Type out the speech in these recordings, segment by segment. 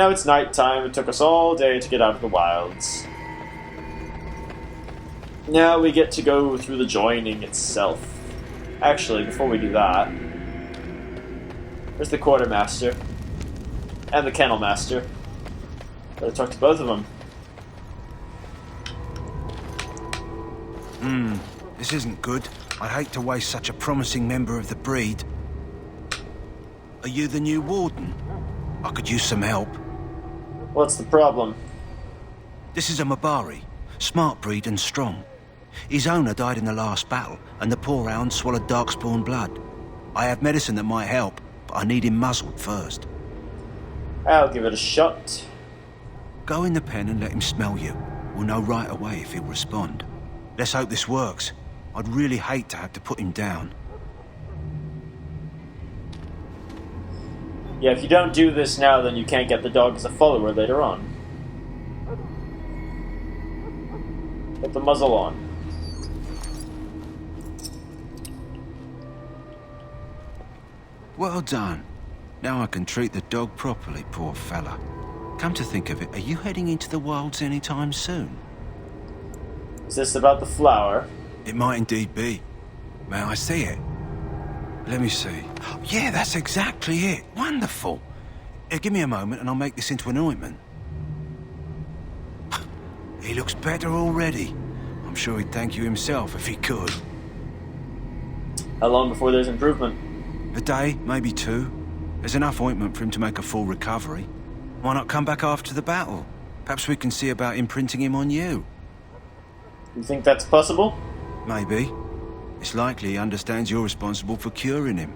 Now it's night time. It took us all day to get out of the wilds. Now we get to go through the joining itself. Actually, before we do that, there's the quartermaster and the kennel master. Gotta talk to both of them. This isn't good. I'd hate to waste such a promising member of the breed. Are you the new warden? I could use some help. What's the problem? This is a Mabari, smart breed and strong. His owner died in the last battle, and the poor hound swallowed Darkspawn blood. I have medicine that might help, but I need him muzzled first. I'll give it a shot. Go in the pen and let him smell you. We'll know right away if he'll respond. Let's hope this works. I'd really hate to have to put him down. Yeah, if you don't do this now, then you can't get the dog as a follower later on. Put the muzzle on. Well done. Now I can treat the dog properly, poor fella. Come to think of it, are you heading into the wilds anytime soon? Is this about the flower? It might indeed be. May I see it? Let me see. Yeah, that's exactly it. Wonderful. Give me a moment and I'll make this into an ointment. He looks better already. I'm sure he'd thank you himself if he could. How long before there's improvement? A day, maybe 2. There's enough ointment for him to make a full recovery. Why not come back after the battle? Perhaps we can see about imprinting him on you. You think that's possible? Maybe. It's likely he understands you're responsible for curing him.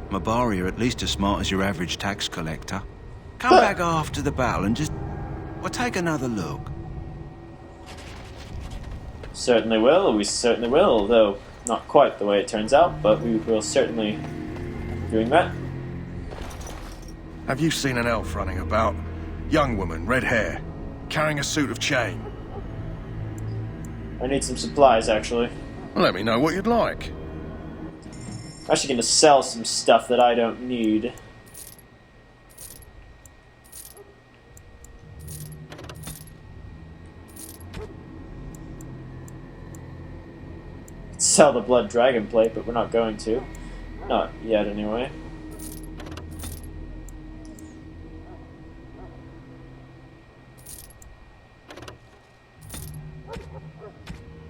Mabari are at least as smart as your average tax collector. Come back after the battle and just... well, take another look. Certainly will, we certainly will, though not quite the way it turns out, but we will certainly be doing that. Have you seen an elf running about? Young woman, red hair, carrying a suit of chain. I need some supplies, actually. Let me know what you'd like. I'm actually going to sell some stuff that I don't need. Sell the blood dragon plate, but we're not going to. Not yet, anyway.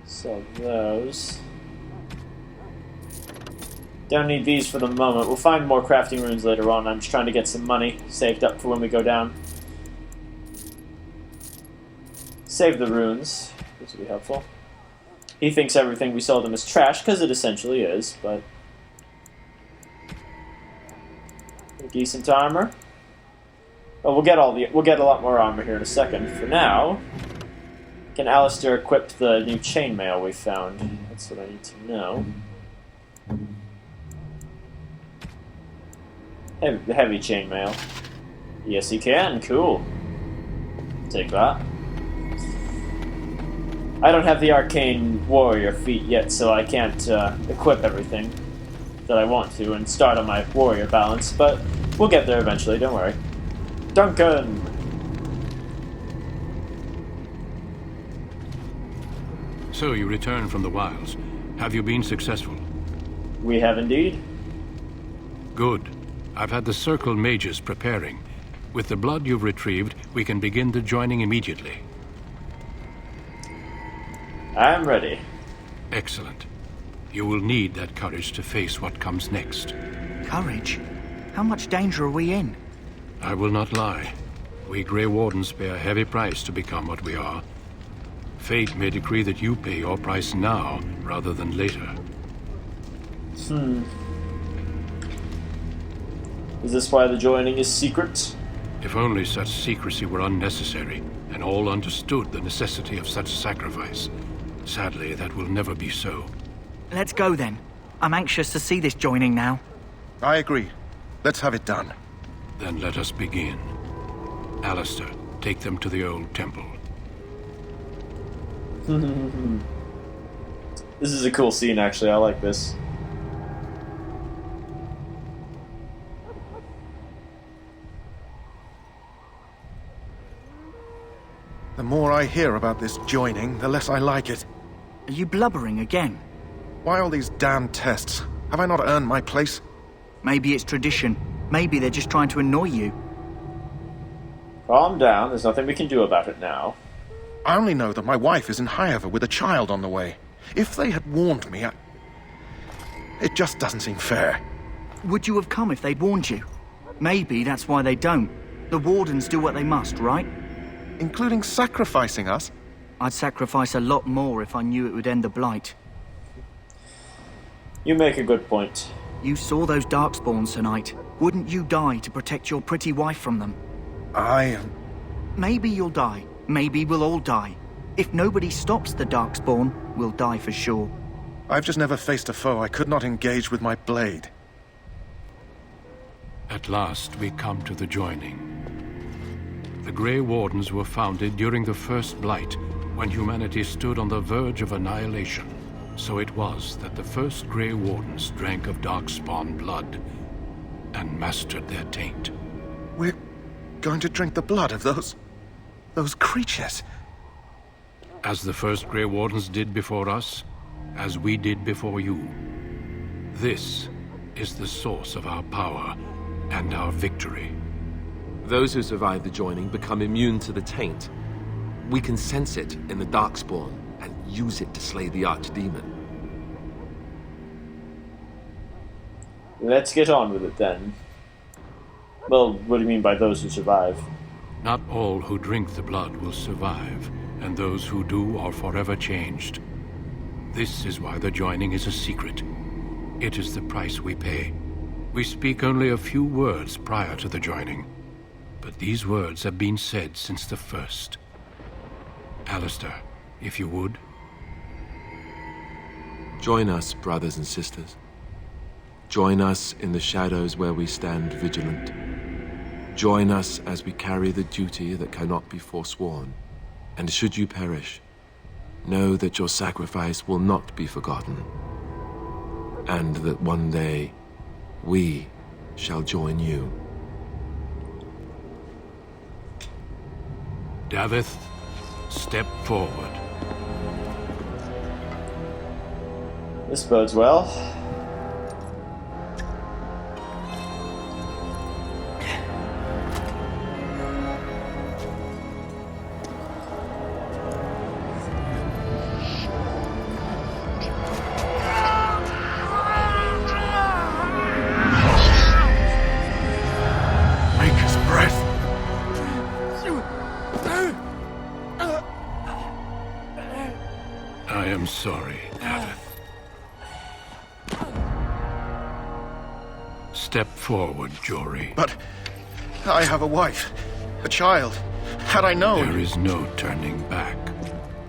Sell those. Don't need these for the moment. We'll find more crafting runes later on. I'm just trying to get some money saved up for when we go down. Save the runes. This will be helpful. He thinks everything we sold him is trash, because it essentially is, but... decent armor. Well, we'll get a lot more armor here in a second. For now, can Alistair equip the new chainmail we found? That's what I need to know. Heavy chainmail. Yes, he can. Cool. Take that. I don't have the Arcane Warrior feat yet, so I can't equip everything that I want to and start on my warrior balance, but we'll get there eventually, don't worry. Duncan! So you returned from the wilds. Have you been successful? We have indeed. Good. I've had the Circle mages preparing. With the blood you've retrieved, we can begin the joining immediately. I'm ready. Excellent. You will need that courage to face what comes next. Courage? How much danger are we in? I will not lie. We Grey Wardens pay a heavy price to become what we are. Fate may decree that you pay your price now, rather than later. Is this why the joining is secret? If only such secrecy were unnecessary, and all understood the necessity of such sacrifice. Sadly, that will never be so. Let's go then. I'm anxious to see this joining now. I agree. Let's have it done. Then let us begin. Alistair, take them to the old temple. This is a cool scene, actually. I like this. more I hear about this joining, the less I like it. Are you blubbering again? Why all these damn tests? Have I not earned my place? Maybe it's tradition. Maybe they're just trying to annoy you. Calm down, there's nothing we can do about it now. I only know that my wife is in Highover with a child on the way. If they had warned me, it just doesn't seem fair. Would you have come if they'd warned you? Maybe that's why they don't. The Wardens do what they must, right? Including sacrificing us? I'd sacrifice a lot more if I knew it would end the Blight. You make a good point. You saw those Darkspawns tonight. Wouldn't you die to protect your pretty wife from them? Maybe you'll die. Maybe we'll all die. If nobody stops the Darkspawn, we'll die for sure. I've just never faced a foe I could not engage with my blade. At last, we come to the joining. The Grey Wardens were founded during the First Blight, when humanity stood on the verge of annihilation. So it was that the first Grey Wardens drank of Darkspawn blood and mastered their taint. We're going to drink the blood of those creatures. As the first Grey Wardens did before us, as we did before you. This is the source of our power and our victory. Those who survive the joining become immune to the taint. We can sense it in the Darkspawn and use it to slay the Archdemon. Let's get on with it then. Well, what do you mean by those who survive? Not all who drink the blood will survive, and those who do are forever changed. This is why the joining is a secret. It is the price we pay. We speak only a few words prior to the joining, but these words have been said since the first. Alistair, if you would. Join us, brothers and sisters. Join us in the shadows where we stand vigilant. Join us as we carry the duty that cannot be forsworn. And should you perish, know that your sacrifice will not be forgotten. And that one day, we shall join you. Davith, step forward. This bodes well. I am sorry, Davith. Step forward, Jory. But I have a wife, a child. Had I known... There is no turning back.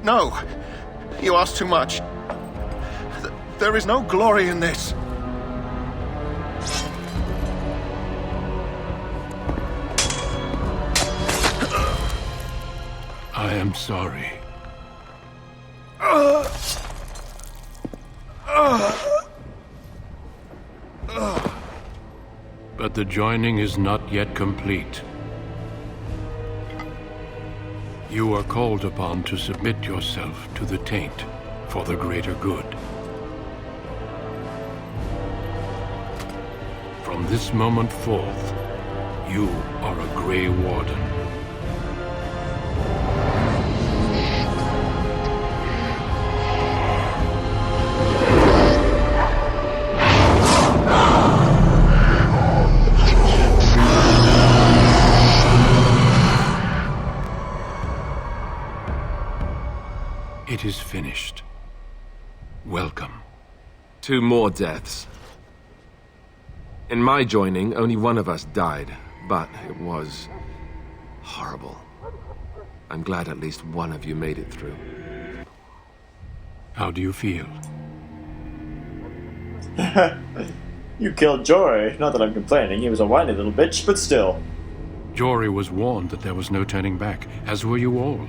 No! You ask too much. There is no glory in this. I am sorry. But the joining is not yet complete. You are called upon to submit yourself to the taint for the greater good. From this moment forth, you are a Grey Warden. It is finished. Welcome. 2 more deaths. In my joining, only one of us died, but it was horrible. I'm glad at least one of you made it through. How do you feel? You killed Jory. Not that I'm complaining, he was a whiny little bitch, but still. Jory was warned that there was no turning back, as were you all.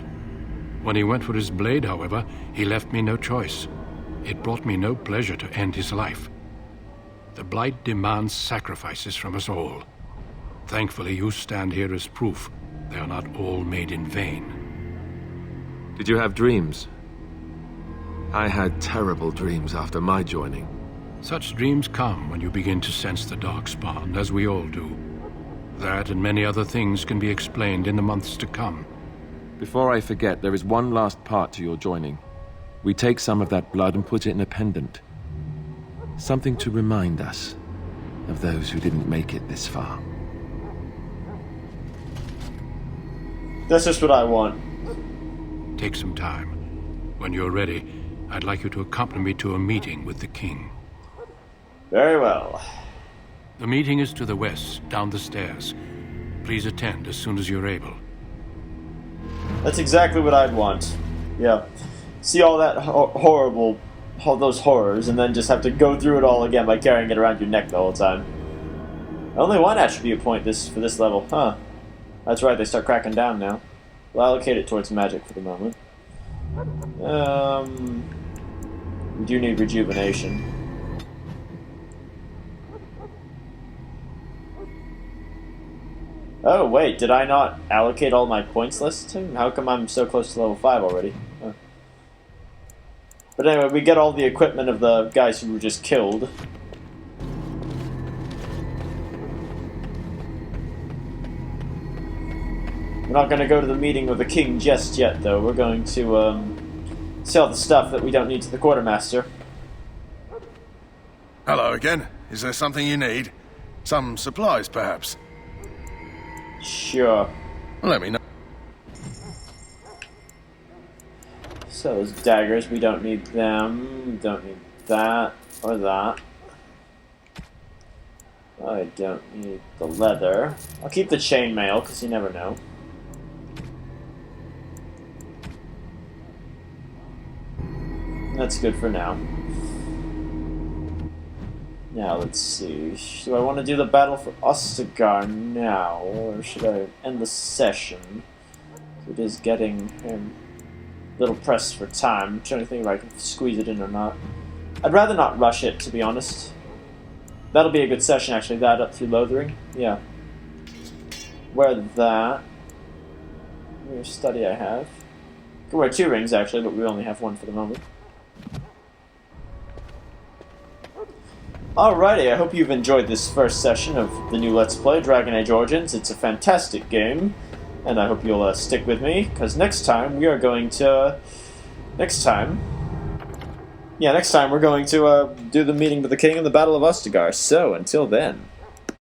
When he went for his blade, however, he left me no choice. It brought me no pleasure to end his life. The Blight demands sacrifices from us all. Thankfully, you stand here as proof they are not all made in vain. Did you have dreams? I had terrible dreams after my joining. Such dreams come when you begin to sense the Darkspawn, as we all do. That and many other things can be explained in the months to come. Before I forget, there is one last part to your joining. We take some of that blood and put it in a pendant. Something to remind us of those who didn't make it this far. That's just what I want. Take some time. When you're ready, I'd like you to accompany me to a meeting with the king. Very well. The meeting is to the west, down the stairs. Please attend as soon as you're able. That's exactly what I'd want. Yeah. See all that all those horrors, and then just have to go through it all again by carrying it around your neck the whole time. Only one attribute point for this level, huh? That's right, they start cracking down now. We'll allocate it towards magic for the moment. We do need rejuvenation. Oh, wait, did I not allocate all my points list to him? How come I'm so close to level 5 already? Huh. But anyway, we get all the equipment of the guys who were just killed. We're not going to go to the meeting with the king just yet, though. We're going to sell the stuff that we don't need to the quartermaster. Hello again. Is there something you need? Some supplies, perhaps? Sure. Let me know. So those daggers, we don't need them. Don't need that or that. I don't need the leather. I'll keep the chainmail, because you never know. That's good for now. Now, let's see. Do I want to do the battle for Ostagar now, or should I end the session? It is getting a little pressed for time. I'm trying to think if I can squeeze it in or not. I'd rather not rush it, to be honest. That'll be a good session, actually. That up through Lothering. Yeah. Wear that. Here's study I have. Could wear 2 rings, actually, but we only have 1 for the moment. Alrighty, I hope you've enjoyed this first session of the new Let's Play, Dragon Age Origins. It's a fantastic game, and I hope you'll stick with me, because next time we are going to... Next time we're going to do the meeting with the king and the Battle of Ostagar. So, until then...